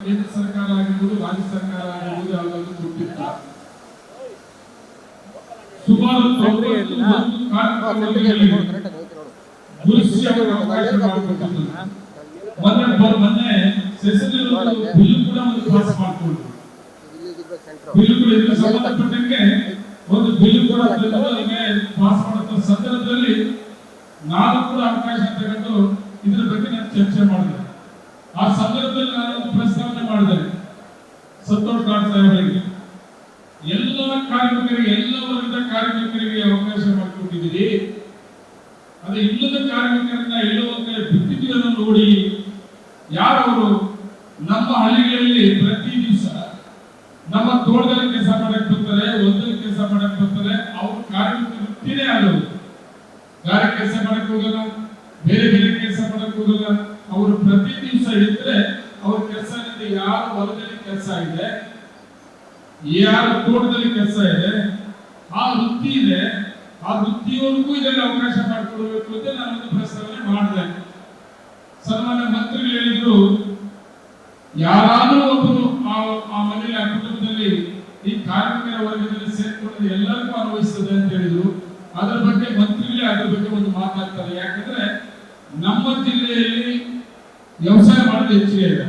ಕೇಂದ್ರ ಸರ್ಕಾರ ಆಗಿರ್ಬೋದು ರಾಜ್ಯ ಸರ್ಕಾರ ಆಗಿರ್ಬೋದು ಯಾವುದಾದ್ರು ಕೊಟ್ಟಿಲ್ಲ. ಸುಮಾರು 91 ಕಾರ್ಯಕ್ರಮಗಳಲ್ಲಿ ಮೊನ್ನೆ ಸೆಷನ್ ಬಿಲ್ ಕೂಡ ಒಂದು ಪಾಸ್ ಮಾಡಿಕೊಂಡು ಬಿಲ್ ಕೂಡ ಇದಕ್ಕೆ ಸಂಬಂಧಪಟ್ಟಂಗೆ ಒಂದು ಬಿಲ್ ಕೂಡ ಪಾಸ್ ಮಾಡುವ ಸಂದರ್ಭದಲ್ಲಿ ನಾನು ಕೂಡ ಅವಕಾಶ ತಗೊಂಡು ಇದರ ಬಗ್ಗೆ ನಾನು ಚರ್ಚೆ ಮಾಡಿದೆ. ಆ ಸಂದರ್ಭದಲ್ಲಿ ನಾನು ಪ್ರಸ್ತಾವನೆ ಮಾಡಿದೆ ಸಂತೋಷ್ ಲಾಡ್ ಸಾಹೇಬರಿಗೆ, ಎಲ್ಲ ಕಾರ್ಮಿಕರಿಗೆ, ಎಲ್ಲ ವರ್ಗದ ಕಾರ್ಮಿಕರಿಗೆ ಅವಕಾಶ ಮಾಡಿಕೊಟ್ಟಿದ್ದೀರಿ, ಅದೇ ಇಲ್ಲದ ಕಾರ್ಮಿಕರನ್ನ ಇಳುವಂತೆ ಬಿಟ್ಟಿದ್ದೀರನ್ನು ನೋಡಿ ಯಾರವರು ನಮ್ಮ ಹಳ್ಳಿಗಳಲ್ಲಿ ಪ್ರತಿ ದಿವಸ ನಮ್ಮ ತೋಟದಲ್ಲಿ ಕೆಲಸ ಮಾಡಕ್ ಬರ್ತಾರೆ, ಒಂದಲ್ಲಿ ಕೆಲಸ ಮಾಡಕ್ ಬರ್ತಾರೆ, ಅವ್ರ ಕಾರ್ಮಿಕ ವೃತ್ತಿನೇ ಆಗೋದು. ಗಾರೆ ಕೆಲಸ ಮಾಡಕ್ ಹೋಗಲ್ಲ, ಬೇರೆ ಬೇರೆ ಕೆಲಸ ಮಾಡಕ್ ಹೋಗಲ್ಲ. ಅವರು ಪ್ರತಿ ದಿವಸ ಇದ್ರೆ ಅವ್ರ ಕೆಲಸ ಯಾರ ಹೊಲದಲ್ಲಿ ಕೆಲಸ ಇದೆ, ಯಾರ ತೋಟದಲ್ಲಿ ಕೆಲಸ ಇದೆ, ಆ ವೃತ್ತಿ ಇದೆ, ಆ ವೃತ್ತಿಯವರಿಗೂ ಇದರಲ್ಲಿ ಅವಕಾಶ ಮಾಡಿಕೊಡ್ಬೇಕು ಅಂತ ನಾನು ಒಂದು ಪ್ರಸ್ತಾವನೆ ಮಾಡಿದೆ. ಸನ್ಮಾನ್ಯ ಮಂತ್ರಿಗಳು ಹೇಳಿದ್ರು, ಯಾರಾದ್ರೂ ಒಬ್ಬರು ಆ ಮನೆಯಲ್ಲಿ ಆ ಕುಟುಂಬದಲ್ಲಿ ಈ ಕಾರ್ಮಿಕರ ವರ್ಗದಲ್ಲಿ ಸೇರ್ಕೊಳ್ಳೋದು ಎಲ್ಲರಿಗೂ ಅನ್ವಯಿಸ್ತದೆ ಅಂತ ಹೇಳಿದ್ರು. ಅದರ ಬಗ್ಗೆ ಮಂತ್ರಿಗಳೇ ಅದರ ಬಗ್ಗೆ ಒಂದು ಮಾತಾಡ್ತಾರೆ. ಯಾಕಂದ್ರೆ ನಮ್ಮ ಜಿಲ್ಲೆಯಲ್ಲಿ ವ್ಯವಸಾಯ ಮಾಡೋದು ಹೆಚ್ಚಿಗೆ ಇದೆ.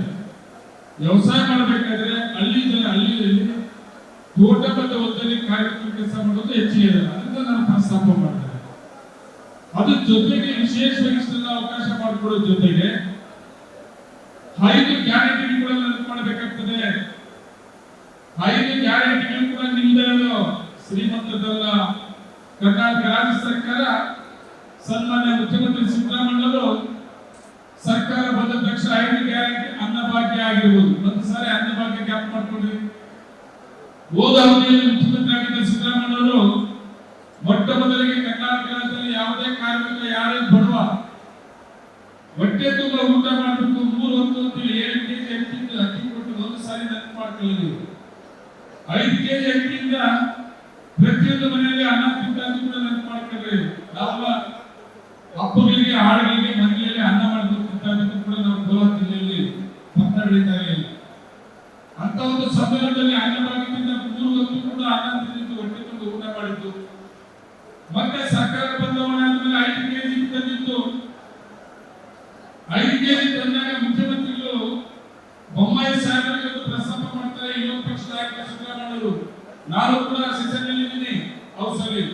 ವ್ಯವಸಾಯ ಮಾಡಬೇಕಾದ್ರೆ ಹಳ್ಳಿಯಲ್ಲಿ ತೋಟ ಮತ್ತು ಹೊಲದಲ್ಲಿ ಕಾರ್ಮಿಕರು ಕೆಲಸ ಮಾಡೋದು ಹೆಚ್ಚಿಗೆ ಇದೆ. ಅದರಿಂದ ನಾನು ಪ್ರಸ್ತಾಪ ಮಾಡಿದೆ. ಅದ್ರ ಜೊತೆಗೆ ವಿಶೇಷವಾಗಿ ಇಷ್ಟೆಲ್ಲ ಅವಕಾಶ ಮಾಡಿಕೊಡೋ ಜೊತೆಗೆ 5 ಗ್ಯಾರಂಟಿಗಳನ್ನು ನೆನಪು ಮಾಡಬೇಕಾಗ್ತದೆ. 5 ಗ್ಯಾರಂಟಿಗಳು ಕೂಡ ನಿಮ್ದೇ ಶ್ರೀಮಂತದಲ್ಲ. ಕರ್ನಾಟಕ ರಾಜ್ಯ ಸರ್ಕಾರ ಸನ್ಮಾನ್ಯ ಮುಖ್ಯಮಂತ್ರಿ ಸಿದ್ದರಾಮಯ್ಯವರು ಸರ್ಕಾರ ಬಂದ ತಕ್ಷಣ 5 ಗ್ಯಾರಂಟಿ ಅನ್ನಭಾಗ್ಯ ಆಗಿರ್ಬೋದು. ಒಂದು ಸಾರಿ ಅನ್ನಭಾಗ್ಯ ಗ್ಯಾಪ್ ಮಾಡ್ಕೊಂಡ್ರಿ. ಹೋದ ಅವಧಿಯಲ್ಲಿ ಮುಖ್ಯಮಂತ್ರಿ ಆಗಿದ್ದ ಸಿದ್ದರಾಮಯ್ಯವರು ಮೊಟ್ಟ ಮೊದಲಿಗೆ ಕರ್ನಾಟಕ ರಾಜ್ಯದಲ್ಲಿ ಯಾವುದೇ ಕಾರ್ಮಿಕ, ಯಾರೇ ಬಡವ ಹೊಟ್ಟೆ ತುಂಬ ಊಟ ಮಾಡಬೇಕು, 3 ಹೊತ್ತು 7 ಕೆಜಿ ಅಕ್ಕಿ ಕೊಟ್ಟು ಒಂದು ಸಾರಿ ನೆನಪು ಮಾಡ್ಕೊಳ್ಳಿ. 5 ಕೆಜಿ ಅಕ್ಕಿಯಿಂದ ಪ್ರತಿಯೊಂದು ಮನೆಯಲ್ಲಿ ಅನ್ನ ತಿಂತ ಕೂಡ ನೆನಪು ಮಾಡ್ಕೊಳ್ಳಿ. ನಾವು ಹಬ್ಬಗಳಿಗೆ, ಹಾಡುಗಳಿಗೆ, ಮನೆಯಲ್ಲಿ ಅನ್ನ ಮಾಡಬೇಕು ಕೂಡ ನಾವು ಕೋಲಾರ ಜಿಲ್ಲೆಯಲ್ಲಿ ಮಾತನಾಡಿತಾ ಇಲ್ಲ. ಅಂತ ಒಂದು ಸಂದರ್ಭದಲ್ಲಿ ಅನ್ನಭಾಗ್ಯದಿಂದ 3 ಹೊತ್ತು ಕೂಡ ಅನ್ನ ತಿಂದಿದ್ದು, ಹೊಟ್ಟೆ ತುಂಬ ಊಟ ಮಾಡಿದ್ದು. ಮತ್ತೆ ಸರ್ಕಾರ ಬದಲಾವಣೆ ಆದ್ಮೇಲೆ 5 ಕೆಜಿ ತಂದಿದ್ದು. 5 ಕೆಜಿ ತಂದಾಗ ಮುಖ್ಯಮಂತ್ರಿಗಳು ಬೊಮ್ಮಾಯಿ ಸಾಹೇಬರಿಗೆ ಒಂದು ಪ್ರಸ್ತಾಪ ಮಾಡ್ತಾರೆ. ವಿರೋಧ ಪಕ್ಷದ ನಾಯಕ ಸಿದ್ದರಾಮಯ್ಯವರು, ನಾನು ಕೂಡ ಸೆಷನ್ನಲ್ಲಿ ಇದ್ದೀನಿ ಹೌಸ್ ಅಲ್ಲಿ.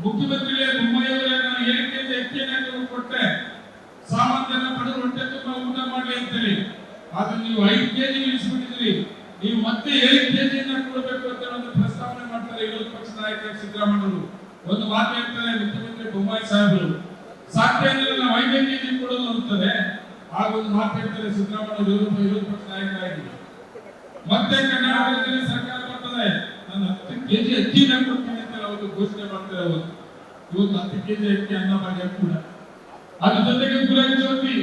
ಮುಖ್ಯಮಂತ್ರಿಗಳೇ ಬೊಮ್ಮಾಯಿ ಅವರೇ, ನಾನು 7 ಕೆಜಿ ಅಕ್ಕಿಯನ್ನು ಕೊಟ್ಟೆ, ಸಾಮಾನ್ಯನ ಬಡವರು ಹೊಟ್ಟೆ ತುಂಬ ಊಟ ಮಾಡಲಿ ಅಂತೇಳಿ. ಆದ್ರೆ ನೀವು 5 ಕೆಜಿ ಇಳಿಸ್ಬಿಟ್ಟಿದ್ರಿ, ನೀವು ಮತ್ತೆ 7 ಕೆಜಿಯನ್ನ ಕೊಡಬೇಕು ಅಂತ ಒಂದು ಪ್ರಸ್ತಾವನೆ ಮಾಡ್ತಾರೆ ವಿರೋಧ ಪಕ್ಷದ ನಾಯಕ ಸಿದ್ದರಾಮಯ್ಯವರು. ಒಂದು ಮಾತು ಹೇಳ್ತಾರೆ ಮುಖ್ಯಮಂತ್ರಿ ಬೊಮ್ಮಾಯಿ ಸಾಹೇಬರು, ಸಾಧ್ಯ ಅಂದ್ರೆ ನಾವು 5 ಕೆಜಿ ಕೊಡೋದು ಅಂತಾರೆ. ಆಗ ಒಂದು ಮಾತು ಹೇಳ್ತಾರೆ ಸಿದ್ದರಾಮಯ್ಯ ವಿರೋಧ ಪಕ್ಷ ನಾಯಕರಾಗಿ. ಮತ್ತೆ ಕರ್ನಾಟಕದಲ್ಲಿ ಸರ್ಕಾರ ಬರ್ತದೆ, ನಾನು 10 ಕೆಜಿ ಅಕ್ಕಿನ ಕೊಡ್ತೀನಿ ಅಂತ ಅವರು ಘೋಷಣೆ ಮಾಡ್ತಾರೆ. ಇವತ್ತು 10 ಕೆಜಿ ಅಕ್ಕಿ ಅನ್ನಭಾಗ್ಯ ಕೂಡ. ಅದ್ರ ಜೊತೆಗೆ ಗೃಹಜ್ಯೋತಿ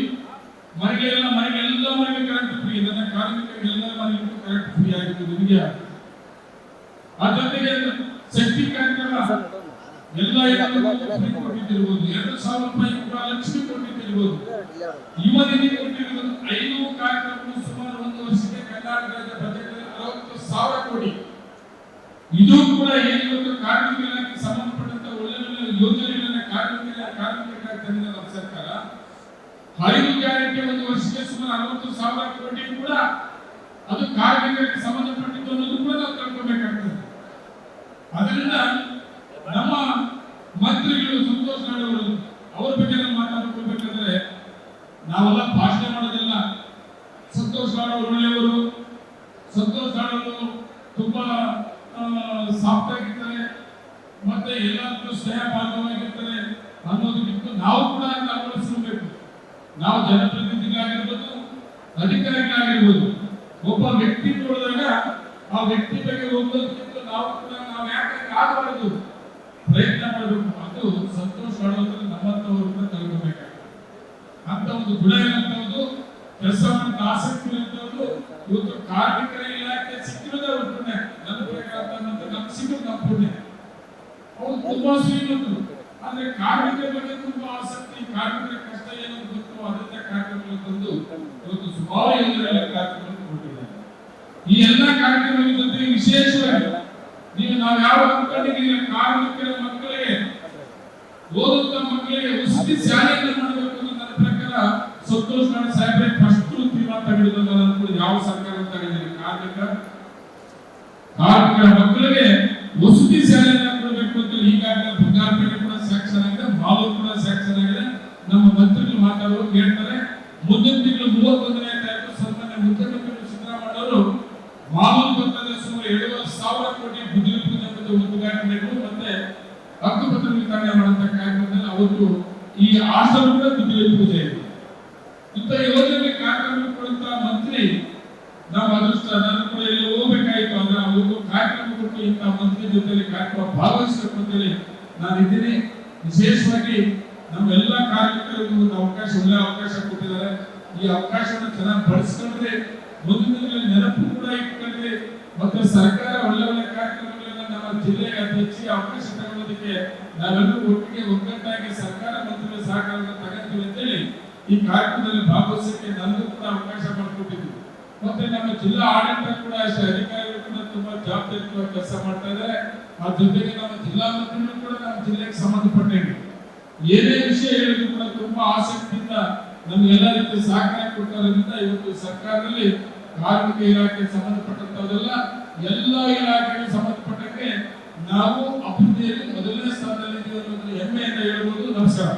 ಮನೆಗೆಲ್ಲ ಮನೆಗೆ ಕರೆಂಟ್ ಫ್ರೀ. ನನ್ನ ಕಾರ್ಮಿಕರಿಗೆಲ್ಲ ಮನೆಗೂ ಕರೆಂಟ್ ಫ್ರೀ ಆಗಿತ್ತು ನಿಮಗೆ. ಅದ್ರ ಜೊತೆಗೆ ಶಕ್ತಿ ಕಾರ್ಯಕ್ರಮ ಎಲ್ಲ ಕೊಟ್ಟಿದ್ದಿರ್ಬೋದು. 2,000 ರೂಪಾಯಿ ಕೂಡ ಲಕ್ಷ್ಮಿ ಕೊಟ್ಟಿದ್ದಿರ್ಬೋದು. ಯುವನಿಧಿ ಕೊಟ್ಟಿರ್ಬೋದು. 5 ಕಾರ್ಯಕ್ರಮ ಸುಮಾರು 1 ವರ್ಷಕ್ಕೆ ಕರ್ನಾಟಕ ರಾಜ್ಯ ಬಜೆಟ್ನಲ್ಲಿ 60,000 ಕೋಟಿ. ಇದು ಕೂಡ ಇವತ್ತು ಕಾರ್ಮಿಕ ಇಲಾಖೆಗೆ ಸಂಬಂಧಪಟ್ಟಂತ ಒಳ್ಳೆ ಯೋಜನೆಗಳನ್ನ ಕಾರ್ಮಿಕರಿಗಾಗಿ ತಂದಿದೆ ನಮ್ಮ ಸರ್ಕಾರ. 5 ಗ್ಯಾರಂಟಿ 1 ವರ್ಷಕ್ಕೆ ಸುಮಾರು 60,000 ಕೋಟಿ ಕೂಡ ಅದು ಕಾರ್ಮಿಕರಿಗೆ ಸಂಬಂಧಪಟ್ಟಿದ್ದು ಅನ್ನೋದು ಕೂಡ ನಾವು ತಿಳ್ಕೊಬೇಕಾಗ್ತದೆ. ಅದರಿಂದ ನಮ್ಮ ಮಂತ್ರಿಗಳು ಸಂತೋಷ್ ಲಾಡ್ ಅವರು, ಅವ್ರ ಬಗ್ಗೆ ನಾವು ಮಾತಾಡ್ಕೊಳ್ಬೇಕಾದ್ರೆ ನಾವೆಲ್ಲ ಭಾಷಣ ಮಾಡೋದಿಲ್ಲ. ಸಂತೋಷ್ ಲಾಡ್ ಅವರು ಒಳ್ಳೆಯವರು, ಸಂತೋಷ್ ಲಾಡ್ ಅವರು ತುಂಬಾ ಸಾಫ್ಟ್ ಆಗಿರ್ತಾರೆ, ಮತ್ತೆ ಎಲ್ಲಾದ್ರೂ ಸ್ನೇಹ ಭಾಗವಾಗಿರ್ತಾರೆ ಅನ್ನೋದು ಬಿಟ್ಟು ನಾವು ಕೂಡ ಅಳವಡಿಸಬೇಕು. ನಾವು ಜನಪ್ರತಿನಿಧಿಗಳಾಗಿರ್ಬೋದು, ಅಧಿಕಾರಿಗಳಾಗಿರ್ಬೋದು, ಒಬ್ಬ ವ್ಯಕ್ತಿ ನೋಡಿದಾಗ ಆ ವ್ಯಕ್ತಿ ಬಗ್ಗೆ ಹೋಗೋದಕ್ಕಿಂತ ನಾವು ಯಾಕೆ ಆಗಬಾರದು ಪ್ರಯತ್ನ ಮಾಡಬೇಕು. ಅದು ಸಂತೋಷ್ ಲಾಡ್ ಅವರು ನಮ್ಮಂತವರು ಕೂಡ ತಗೊಳ್ಬೇಕಾಗ್ತದೆ. ಅಂತ ಒಂದು ಗುಣ ಇರುವಂತದ್ದು, ಕೆಲಸ ಮಾಡೋ ಆಸಕ್ತಿ ಇರುವಂತದ್ದು ಇವತ್ತು ಕಾರ್ಮಿಕರ ಇಲಾಖೆ ಸಿಕ್ಕಿರೋದೇ ಒಂದು ಪುಣ್ಯ. ನನ್ನ ಪ್ರಕಾರ ನಮ್ಗೆ ಸಿಗೋದು ನಮ್ಮ ಪುಣ್ಯ. ಅವ್ರು ತುಂಬಾ ಶ್ರೀಮಂತರು, ಆದ್ರೆ ಕಾರ್ಮಿಕರ ಬಗ್ಗೆ ತುಂಬಾ ಆಸಕ್ತಿ, ಕಾರ್ಮಿಕರ ಕಷ್ಟ ಏನು ಗೊತ್ತು, ಅದನ್ನ ಕಾರ್ಯಕ್ರಮ ತಂದು ಇವತ್ತು ಸುಮಾರು ಕಾರ್ಯಕ್ರಮ ಈ ಎಲ್ಲ ಕಾರ್ಯಕ್ರಮಗಳ ಜೊತೆ ವಿಶೇಷವಾಗಿ ನಾವು ಯಾವ ಅನ್ಕೊಂಡಿದ್ದೀವಿ, ಕಾರ್ಮಿಕರ ಮಕ್ಕಳಿಗೆ, ಓದುತ್ತ ಮಕ್ಕಳಿಗೆ ವಸತಿ ಶಾಲೆಯನ್ನು ಮಾಡಬೇಕು ಅನ್ನೋ ನನ್ನ ಪ್ರಕಾರ ಸಂತೋಷ್ ನಾಡ್ ಸಾಹೇಬ್ರೆ ಫಸ್ಟ್ ತೀರ್ಮಾನ ತೆಗೆದುಕೊಂಡು ಯಾವ ಸರ್ಕಾರ ತಗೊಂಡಿದೆ, ಕಾರ್ಮಿಕರ ಮಕ್ಕಳಿಗೆ ವಸತಿ ಶಾಲೆಯನ್ನು ಕೊಡಬೇಕು ಅಂತ ಈಗಾಗಲೇ ಬಂಗಾರಪೇಟೆ ಕೂಡ ಸ್ಯಾಕ್ಷನ್ ಆಗಿದೆ, ಮಾಲೂರು ಕೂಡ ಸ್ಯಾಕ್ಷನ್ ಆಗಿದೆ. ನಮ್ಮ ಮಂತ್ರಿಗಳು ಮಾತಾಡುವ ಹೇಳ್ತಾರೆ, ಮುಂದಿನ ತಿಂಗಳು 31ನೇ ತಾರೀಕು ಸನ್ಮಾನ್ಯ ಮುಖ್ಯಮಂತ್ರಿಗಳು ಸಿದ್ದರಾಮಯ್ಯ ಅವರು ಮಾಲೂರು ಬಂಧದ ಸುಮಾರು 7,000 ಕೋಟಿ ಬುದ್ಧಿ ಪೂಜೆ ಮತ್ತು ಉದ್ಘಾಟನೆಗಳು ಮತ್ತೆ ಹಕ್ಕುಪತ್ರ ವಿತರಣೆ ಮಾಡುವಂತ ಕಾರ್ಯಕ್ರಮದಲ್ಲಿ ಅವತ್ತು ಈ ಹಾಸ್ಟೆಲ್ ಕೂಡ ಬುದ್ಧಿ ಪೂಜೆ ಇದೆ. ಇಂಥ ಯೋಜನೆ ಕಾರ್ಯಕ್ರಮ ಕೊಡುವಂತ ಮಂತ್ರಿ ನಮ್ಮ ಅದೃಷ್ಟ. ನಾನು ಕೂಡ ಇಲ್ಲಿ ಹೋಗ್ಬೇಕಾಯ್ತು, ಆದ್ರೆ ಅವರು ಕಾರ್ಯಕ್ರಮ ಕೊಟ್ಟು ಇಂಥ ಮಂತ್ರಿ ಜೊತೆಲಿ ಕಾರ್ಯಕ್ರಮ ಭಾಗವಹಿಸಬೇಕು ಅಂತೇಳಿ ನಾನು ಇದ್ದೀನಿ. ವಿಶೇಷವಾಗಿ ನಮ್ಮ ಎಲ್ಲ ಕಾರ್ಮಿಕರಿಗೂ ಒಂದು ಅವಕಾಶ, ಒಳ್ಳೆ ಅವಕಾಶ ಕೊಟ್ಟಿದ್ದಾರೆ. ಈ ಅವಕಾಶವನ್ನು ಚೆನ್ನಾಗಿ ಬಳಸ್ಕೊಂಡ್ರೆ ಮುಂದಿನ ನೆನಪು ಕೂಡ ಇಟ್ಕೊಂಡ್ರೆ ಮತ್ತೆ ಸರ್ಕಾರ ಒಳ್ಳೆ ಒಳ್ಳೆ ಕಾರ್ಯಕ್ರಮಗಳನ್ನ ನಮ್ಮ ಜಿಲ್ಲೆಗೆ ಹೆಚ್ಚಿಗೆ ಅವಕಾಶ ತಗೊಳ್ಳೋದಕ್ಕೆ ನಾವೆಲ್ಲರೂ ಒಟ್ಟಿಗೆ ಒಗ್ಗಟ್ಟಾಗಿ ಸರ್ಕಾರ ಮಂತ್ರಿಗಳ ಸಹಕಾರವನ್ನು ತಗೊಂತೀವಿ ಅಂತೇಳಿ ಈ ಕಾರ್ಯಕ್ರಮದಲ್ಲಿ ಭಾಗವಹಿಸಕ್ಕೆ ನನಗೂ ಕೂಡ ಅವಕಾಶ ಮಾಡಿಕೊಟ್ಟಿದ್ವಿ. ಮತ್ತೆ ನಮ್ಮ ಜಿಲ್ಲಾ ಆಡಳಿತ ಕೂಡ ಅಷ್ಟೇ, ಅಧಿಕಾರಿಗಳು ಕೂಡ ತುಂಬಾ ಜವಾಬ್ದಾರಿ ಕೆಲಸ ಮಾಡ್ತಾ ಇದ್ದಾರೆ. ಆ ಜೊತೆಗೆ ನಮ್ಮ ಜಿಲ್ಲಾ ಮಂತ್ರಿಗಳು ಕೂಡ ನಮ್ಮ ಜಿಲ್ಲೆಗೆ ಸಂಬಂಧಪಟ್ಟಂಗೆ ಏನೇ ವಿಷಯ ಹೇಳಿದ್ರು ಕೂಡ ತುಂಬಾ ಆಸಕ್ತಿಯಿಂದ ನಮ್ಗೆಲ್ಲ ರೀತಿ ಸಹಕಾರ ಕೊಡ್ತಾರಿಂದ ಇವತ್ತು ಸರ್ಕಾರದಲ್ಲಿ ಕಾರ್ಮಿಕ ಇಲಾಖೆಗೆ ಸಂಬಂಧಪಟ್ಟಂತವರೆಲ್ಲ ಎಲ್ಲ ಇಲಾಖೆಗೆ ಸಂಬಂಧಪಟ್ಟಂಗೆ ನಾವು ಅಭಿವೃದ್ಧಿಯಲ್ಲಿ ಮೊದಲನೇ ಸ್ಥಾನದಲ್ಲಿ ಇದ್ದೀವಿ ಅನ್ನೋದು ಹೆಮ್ಮೆಯಿಂದ ಹೇಳ್ಬೋದು. ನಮಸ್ಕಾರ.